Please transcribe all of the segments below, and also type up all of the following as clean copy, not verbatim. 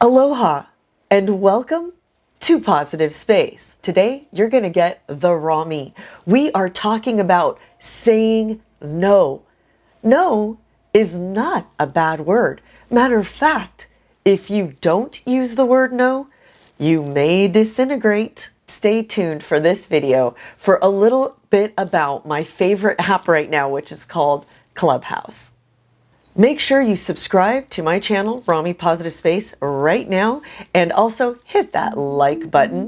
Aloha and welcome to Positive Space. Today you're going to get the Rami. We are talking about saying no. No is not a bad word. Matter of fact, if you don't use the word no, you may disintegrate. Stay tuned for this video for a little bit about my favorite app right now, which is called Clubhouse. Make sure you subscribe to my channel, Rami Positive Space, right now, and also hit that like button.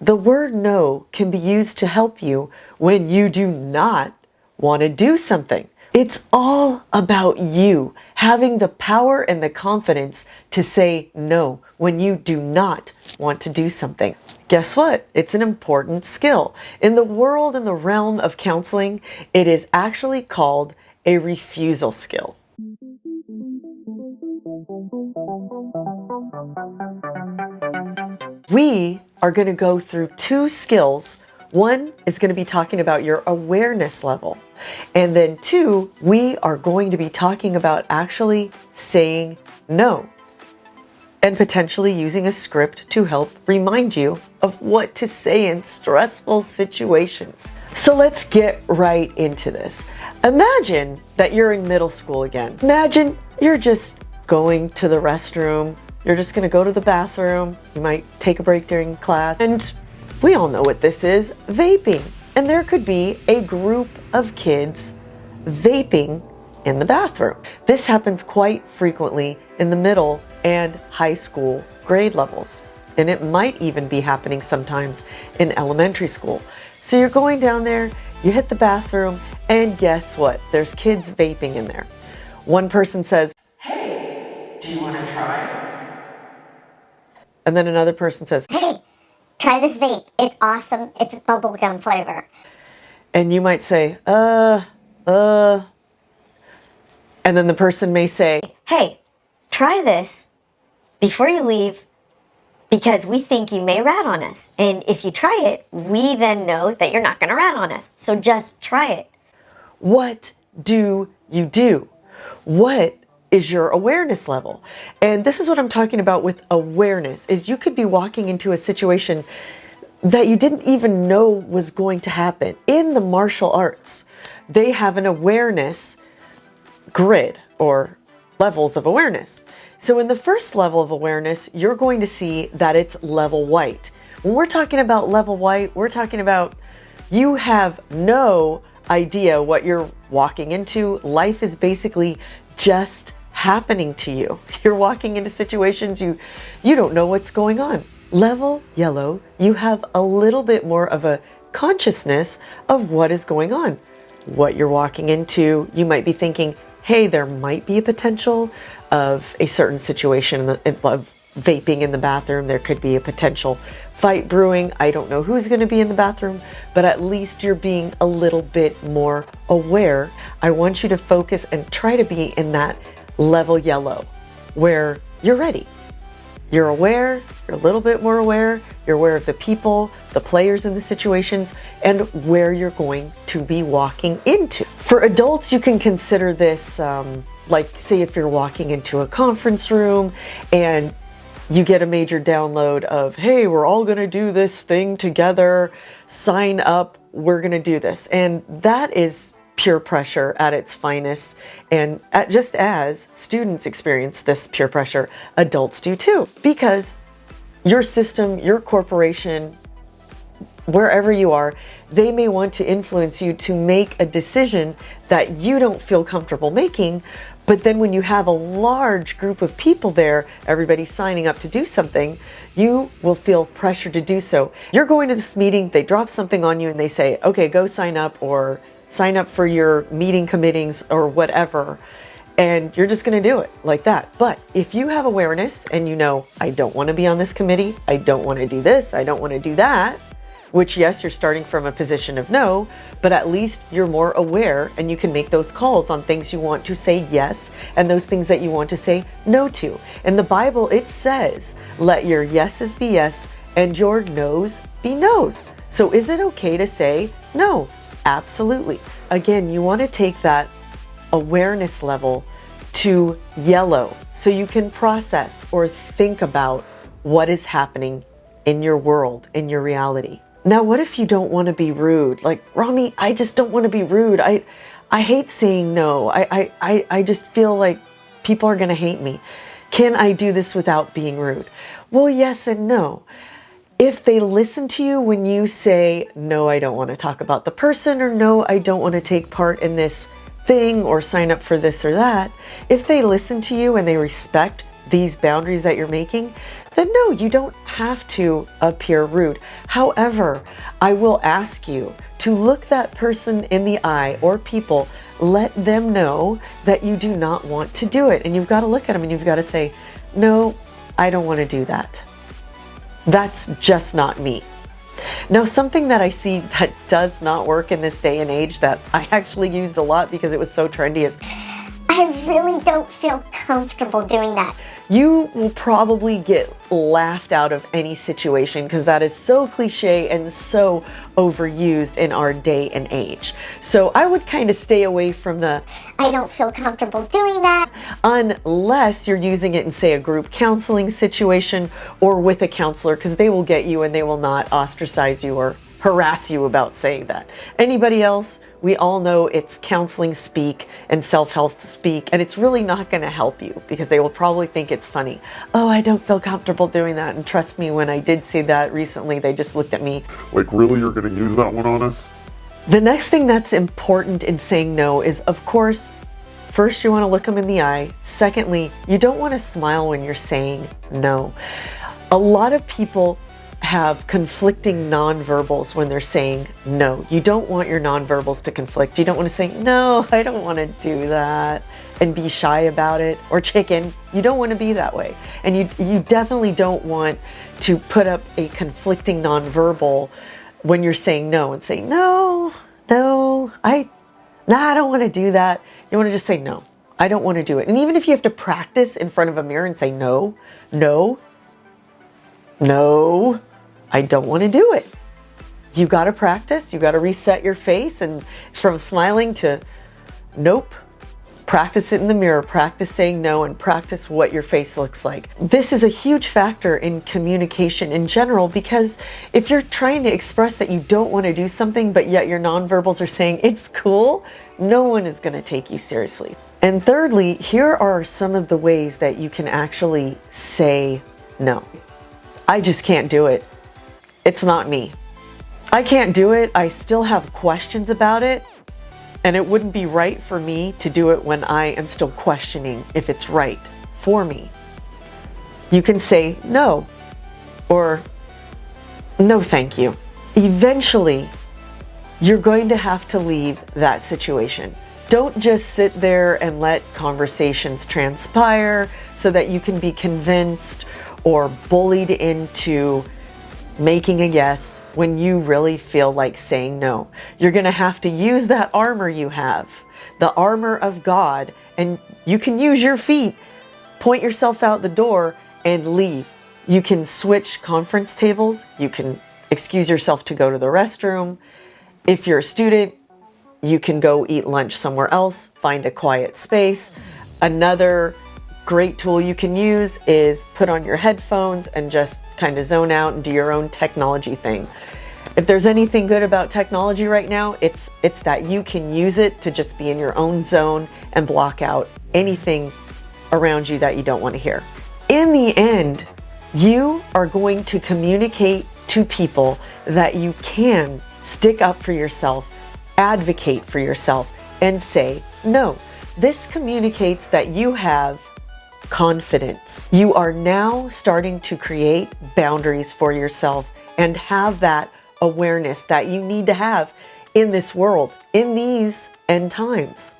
The word no can be used to help you when you do not want to do something. It's all about you having the power and the confidence to say no when you do not want to do something. Guess what? It's an important skill. In the world and the realm of counseling, it is actually called a refusal skill. We are going to go through two skills. One is going to be talking about your awareness level. And then two, we are going to be talking about actually saying no. And potentially using a script to help remind you of what to say in stressful situations. So let's get right into this. Imagine that you're in middle school again. Imagine you're just going to the restroom. You're just going to go to the bathroom. You might take a break during class. And we all know what this is, vaping. And there could be a group of kids vaping in the bathroom. This happens quite frequently in the middle and high school grade levels. And it might even be happening sometimes in elementary school. So you're going down there, you hit the bathroom, and guess what? There's kids vaping in there. One person says, "Hey, do you want to try?" And then another person says, "Hey, try this vape. It's awesome. It's bubblegum flavor." And you might say, And then the person may say, "Hey, try this before you leave because we think you may rat on us. And if you try it, we then know that you're not going to rat on us. So just try it." What do you do? What is your awareness level? And this is what I'm talking about with awareness, is you could be walking into a situation that you didn't even know was going to happen. In the martial arts, they have an awareness grid or levels of awareness. So in the first level of awareness, you're going to see that it's level white. When we're talking about level white, we're talking about you have no idea what you're walking into. Life is basically just happening to you. You're walking into situations you don't know what's going on. Level yellow, you have a little bit more of a consciousness of what is going on, what you're walking into. You might be thinking, hey, there might be a potential of a certain situation of vaping in the bathroom. There could be a potential fight brewing. I don't know who's going to be in the bathroom, but at least you're being a little bit more aware. I want you to focus and try to be in that level yellow where you're ready. You're aware, you're a little bit more aware, you're aware of the people, the players in the situations, and where you're going to be walking into. For adults, you can consider this like, say if you're walking into a conference room and you get a major download of, hey, we're all going to do this thing together, sign up, we're going to do this. And that is peer pressure at its finest. And just as students experience this peer pressure, adults do too. Because your system, your corporation, wherever you are, they may want to influence you to make a decision that you don't feel comfortable making. But then when you have a large group of people there, everybody signing up to do something, you will feel pressure to do so. You're going to this meeting, they drop something on you and they say, okay, go sign up, or sign up for your meeting committees or whatever. And you're just going to do it like that. But if you have awareness and you know, I don't want to be on this committee, I don't want to do this, I don't want to do that, which, yes, you're starting from a position of no, but at least you're more aware and you can make those calls on things you want to say yes and those things that you want to say no to. In the Bible, it says, let your yeses be yes and your no's be no's. So is it okay to say no? Absolutely. Again, you want to take that awareness level to yellow so you can process or think about what is happening in your world, in your reality. Now, what if you don't want to be rude? Like, Rami, I just don't want to be rude. I hate saying no. I just feel like people are going to hate me. Can I do this without being rude? Well, yes and no. If they listen to you when you say, no, I don't want to talk about the person, or no, I don't want to take part in this thing or sign up for this or that, if they listen to you and they respect these boundaries that you're making, then no, you don't have to appear rude. However, I will ask you to look that person in the eye, or people, let them know that you do not want to do it. And you've got to look at them and you've got to say, no, I don't want to do that. That's just not me. Now, something that I see that does not work in this day and age that I actually used a lot because it was so trendy is, I really don't feel comfortable doing that. you will probably get laughed out of any situation because that is so cliche and so overused in our day and age. So I would kind of stay away from the I don't feel comfortable doing that, unless you're using it in, say, a group counseling situation or with a counselor, because they will get you and they will not ostracize you or harass you about saying that. Anybody else? We all know it's counseling speak and self-help speak, and it's really not going to help you because they will probably think it's funny. Oh, I don't feel comfortable doing that. And trust me, when I did say that recently, they just looked at me like, really, you're going to use that one on us? The next thing that's important in saying no is, of course, first you want to look them in the eye. Secondly, you don't want to smile when you're saying no. A lot of people have conflicting nonverbals when they're saying no. You don't want your nonverbals to conflict. You don't want to say, no, I don't want to do that, and be shy about it, or chicken. You don't want to be that way. And you definitely don't want to put up a conflicting nonverbal when you're saying no and say, no, I don't want to do that. You want to just say, no, I don't want to do it. And even if you have to practice in front of a mirror and say, no, I don't want to do it. You got to practice. You got to reset your face, and from smiling to nope. Practice it in the mirror. Practice saying no, and practice what your face looks like. This is a huge factor in communication in general, because if you're trying to express that you don't want to do something, but yet your nonverbals are saying it's cool, no one is going to take you seriously. And thirdly, here are some of the ways that you can actually say no. I just can't do it. It's not me. I can't do it. I still have questions about it, and it wouldn't be right for me to do it when I am still questioning if it's right for me. You can say no, or no, thank you. Eventually, you're going to have to leave that situation. Don't just sit there and let conversations transpire so that you can be convinced or bullied into making a yes when you really feel like saying no. You're going to have to use that armor you have, the armor of God, and you can use your feet, point yourself out the door, and leave. You can switch conference tables. You can excuse yourself to go to the restroom. If you're a student, you can go eat lunch somewhere else, find a quiet space. Another great tool you can use is put on your headphones and just kind of zone out and do your own technology thing. If there's anything good about technology right now, it's that you can use it to just be in your own zone and block out anything around you that you don't want to hear. In the end, you are going to communicate to people that you can stick up for yourself, advocate for yourself, and say no. This communicates that you have confidence. You are now starting to create boundaries for yourself and have that awareness that you need to have in this world, in these end times.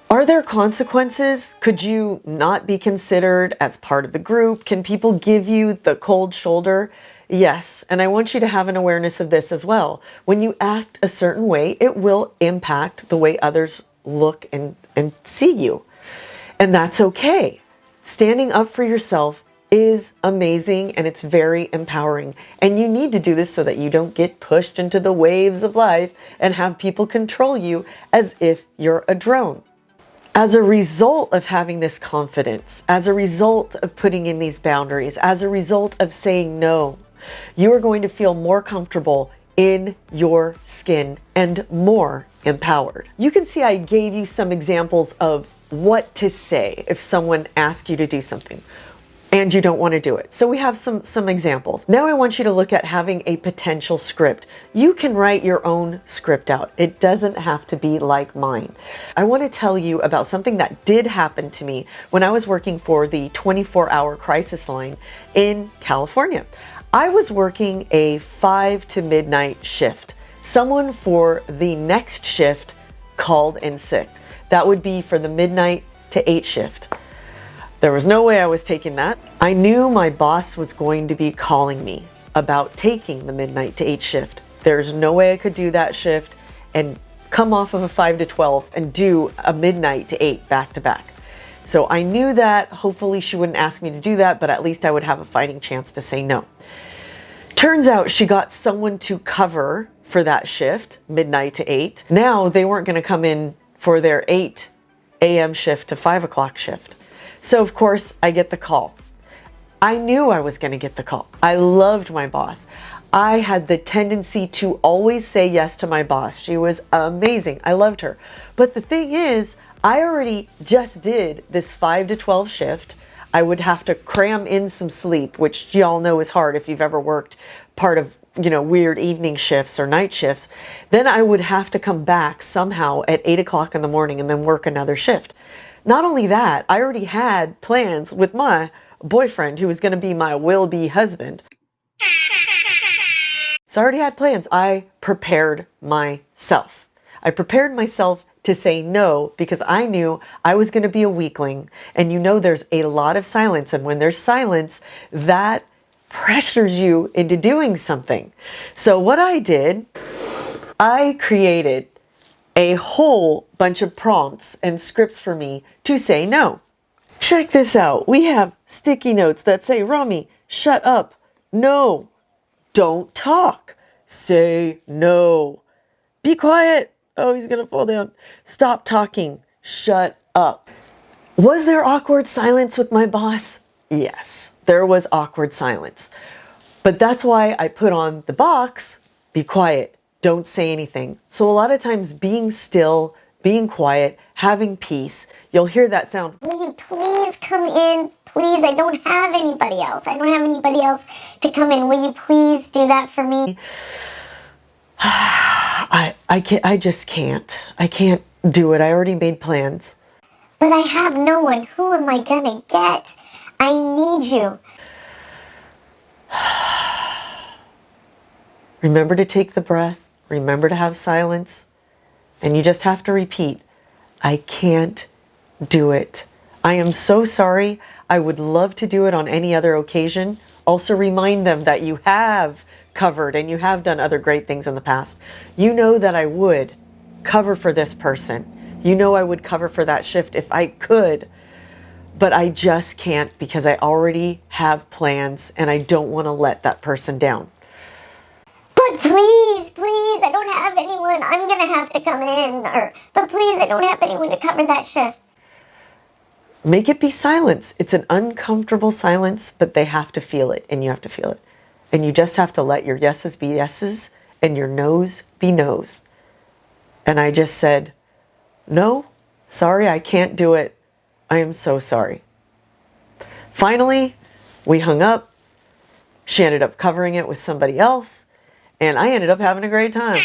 Are there consequences? Could you not be considered as part of the group? Can people give you the cold shoulder? Yes, and I want you to have an awareness of this as well. When you act a certain way, it will impact the way others look and see you. And that's okay. Standing up for yourself is amazing, and it's very empowering. And you need to do this so that you don't get pushed into the waves of life and have people control you as if you're a drone. As a result of having this confidence, as a result of putting in these boundaries, as a result of saying no, you are going to feel more comfortable in your skin and more empowered. You can see I gave you some examples of what to say if someone asks you to do something and you don't want to do it. So we have some examples. Now I want you to look at having a potential script. You can write your own script out. It doesn't have to be like mine. I want to tell you about something that did happen to me when I was working for the 24-hour crisis line in California. I was working a 5 to midnight shift. Someone for the next shift called in sick. That would be for the midnight to 8 shift. There was no way I was taking that. I knew my boss was going to be calling me about taking the midnight to 8 shift. There's no way I could do that shift and come off of a 5 to 12 and do a midnight to 8 back to back. So I knew that hopefully she wouldn't ask me to do that, but at least I would have a fighting chance to say no. Turns out she got someone to cover for that shift, midnight to 8. Now they weren't going to come in for their 8 a.m. shift to 5 o'clock shift. So of course I get the call. I knew I was going to get the call. I loved my boss. I had the tendency to always say yes to my boss. She was amazing. I loved her. But the thing is, I already just did this 5 to 12 shift. I would have to cram in some sleep, which y'all know is hard if you've ever worked part of, weird evening shifts or night shifts. Then I would have to come back somehow at 8 o'clock in the morning and then work another shift. Not only that, I already had plans with my boyfriend who was going to be my will-be husband. So I already had plans. I prepared myself. I prepared myself to say no because I knew I was going to be a weakling. And there's a lot of silence. And when there's silence, that pressures you into doing something. So what I did, I created a whole bunch of prompts and scripts for me to say no. Check this out. We have sticky notes that say, Rami, shut up. No. Don't talk. Say no. Be quiet. Oh, he's going to fall down. Stop talking. Shut up. Was there awkward silence with my boss? Yes, there was awkward silence. But that's why I put on the box, be quiet. Don't say anything. So a lot of times being still, being quiet, having peace, you'll hear that sound. Will you please come in? Please, I don't have anybody else. I don't have anybody else to come in. Will you please do that for me? I just can't. I can't do it. I already made plans. But I have no one. Who am I gonna get? I need you. Remember to take the breath. Remember to have silence. And you just have to repeat, I can't do it. I am so sorry. I would love to do it on any other occasion. Also remind them that you have covered and you have done other great things in the past. You know that I would cover for this person. You know I would cover for that shift if I could. But I just can't because I already have plans and I don't want to let that person down. But please, I don't have anyone. I'm going to have to come in. But please, I don't have anyone to cover that shift. Make it be silence. It's an uncomfortable silence, but they have to feel it and you have to feel it. And you just have to let your yeses be yeses and your no's be no's. And I just said, no, sorry, I can't do it. I am so sorry. Finally, we hung up. She ended up covering it with somebody else. And I ended up having a great time.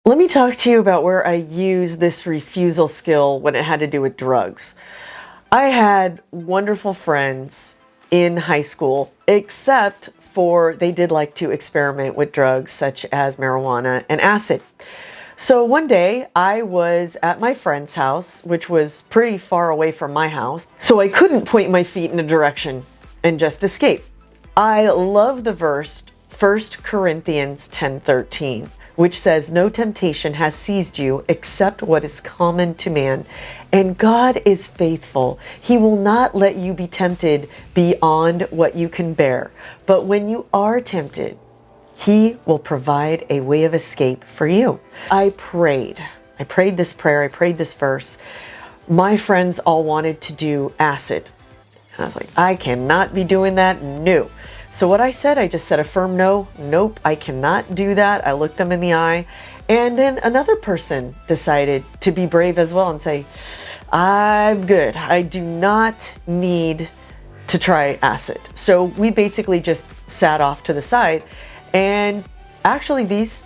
Let me talk to you about where I used this refusal skill when it had to do with drugs. I had wonderful friends in high school, except for they did like to experiment with drugs such as marijuana and acid. So one day I was at my friend's house, which was pretty far away from my house, so I couldn't point my feet in a direction and just escape. I love the verse 1 Corinthians 10:13, which says, no temptation has seized you except what is common to man. And God is faithful. He will not let you be tempted beyond what you can bear. But when you are tempted, He will provide a way of escape for you. I prayed. I prayed this prayer, I prayed this verse. My friends all wanted to do acid. And I was like, I cannot be doing that, no. So what I said, I just said a firm no. Nope, I cannot do that. I looked them in the eye. And then another person decided to be brave as well and say, I'm good. I do not need to try acid. So we basically just sat off to the side. And actually these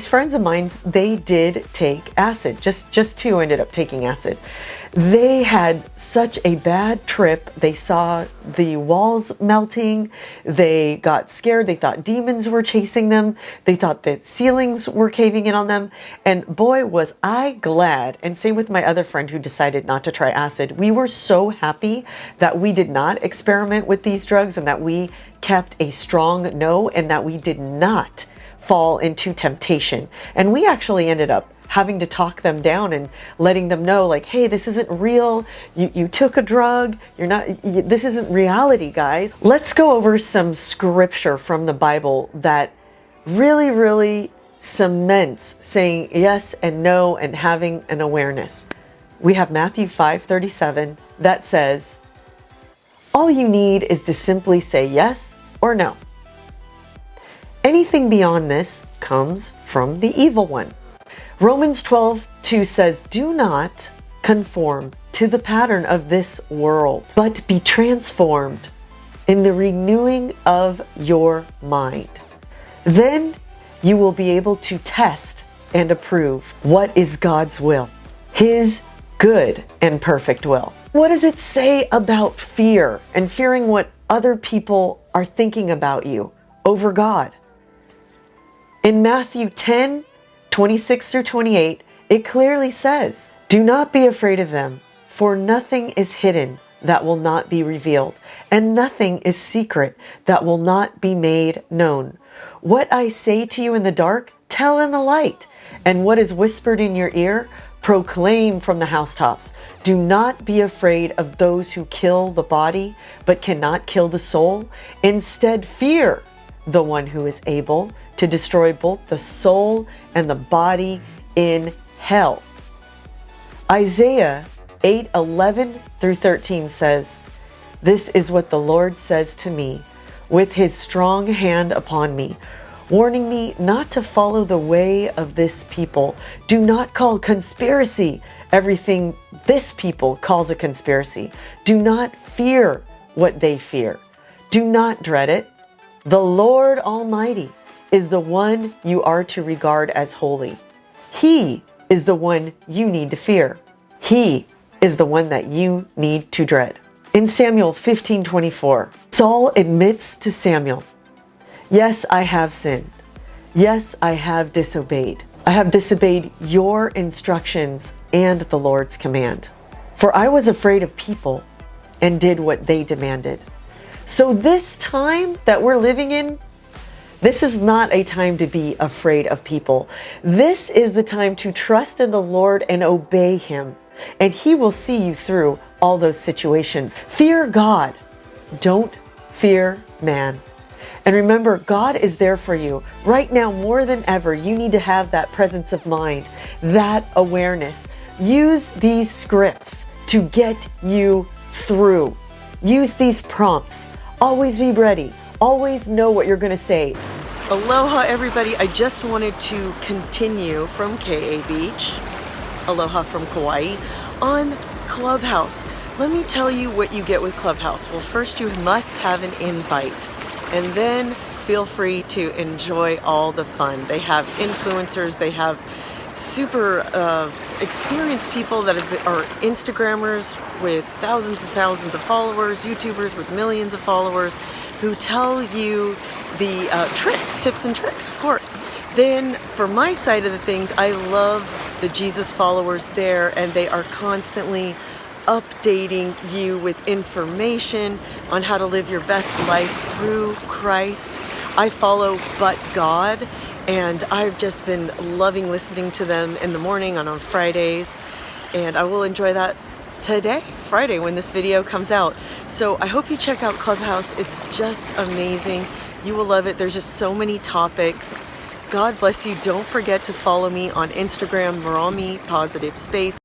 friends of mine, they did take acid. Just two ended up taking acid. They had such a bad trip. They saw the walls melting. They got scared. They thought demons were chasing them. They thought that ceilings were caving in on them. And boy, was I glad. And same with my other friend who decided not to try acid. We were so happy that we did not experiment with these drugs and that we kept a strong no and that we did not fall into temptation. And we actually ended up having to talk them down and letting them know, like, hey, this isn't real. You took a drug. This isn't reality, guys. Let's go over some scripture from the Bible that really, really cements saying yes and no and having an awareness. We have Matthew 5:37 that says, all you need is to simply say yes or no. Anything beyond this comes from the evil one. Romans 12:2 says, do not conform to the pattern of this world, but be transformed in the renewing of your mind. Then you will be able to test and approve what is God's will, His good and perfect will. What does it say about fear and fearing what other people are thinking about you over God? In Matthew 10:26-28, it clearly says, do not be afraid of them, for nothing is hidden that will not be revealed, and nothing is secret that will not be made known. What I say to you in the dark, tell in the light, and what is whispered in your ear, proclaim from the housetops. Do not be afraid of those who kill the body, but cannot kill the soul. Instead, fear the one who is able to destroy both the soul and the body in hell. Isaiah 8:11-13 says, this is what the Lord says to me, with His strong hand upon me, warning me not to follow the way of this people. Do not call conspiracy everything this people calls a conspiracy. Do not fear what they fear. Do not dread it. The Lord Almighty is the one you are to regard as holy. He is the one you need to fear. He is the one that you need to dread. In Samuel 15:24, Saul admits to Samuel, yes, I have sinned. Yes, I have disobeyed. I have disobeyed your instructions and the Lord's command. For I was afraid of people and did what they demanded. So this time that we're living in, this is not a time to be afraid of people. This is the time to trust in the Lord and obey Him, and He will see you through all those situations. Fear God. Don't fear man. And remember, God is there for you. Right now, more than ever, you need to have that presence of mind, that awareness. Use these scripts to get you through. Use these prompts. Always be ready. Always know what you're going to say. Aloha, everybody. I just wanted to continue from KA Beach, aloha from Kauai, on Clubhouse. Let me tell you what you get with Clubhouse. Well, first you must have an invite, and then feel free to enjoy all the fun. They have influencers, they have super experienced people that are Instagrammers with thousands and thousands of followers, YouTubers with millions of followers, who tell you the tricks, tips and tricks, of course. Then for my side of the things, I love the Jesus followers there, and they are constantly updating you with information on how to live your best life through Christ. I follow But God, and I've just been loving listening to them in the morning on Fridays, and I will enjoy that today, Friday, when this video comes out. So I hope you check out Clubhouse. It's just amazing. You will love it. There's just so many topics. God bless you. Don't forget to follow me on Instagram, Rami Positive Space.